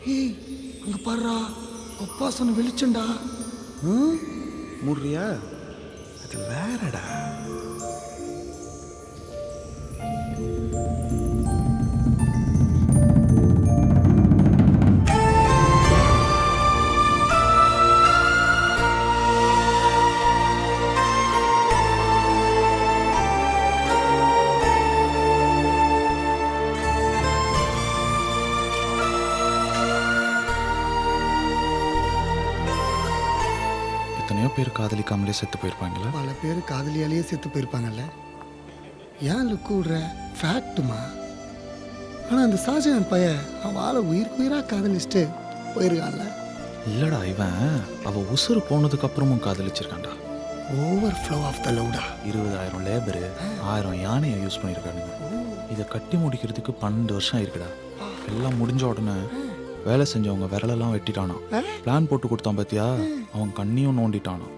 ஏய் அங்க பாருடா, அப்பா சொன்ன வெளிச்சண்டா. முறியா அது வேறடா. எத்தனையோ பேர் காதலிக்காமலே செத்து போயிருப்பாங்களா? பல பேர் காதலியாலேயே செத்து போயிருப்பாங்கல்ல. ஏன் லுக்கு விடுற? ஃபேக்ட்டுமா. ஆனால் அந்த ஷாஜகான் பையன் அவன் ஆளை உயிருக்கு உயிராக காதலிச்சுட்டு போயிருக்கான்ல. இல்லடா, இவன் அவ உசுறு போனதுக்கு அப்புறமும் காதலிச்சிருக்கான்டா. ஓவர் ஃப்ளோ ஆஃப் த லவ்டா. 20,000 லேபரு 1000 யானையை யூஸ் பண்ணியிருக்கானுங்க. இதை கட்டி முடிக்கிறதுக்கு 12 வருஷம் ஆயிருக்குடா. எல்லாம் முடிஞ்ச உடனே வேலை செஞ்சவங்க விரலெல்லாம் வெட்டிட்டானான். பிளான் போட்டு கொடுத்தான் பார்த்தியா, அவன் கண்ணியும் நோண்டிட்டானான்.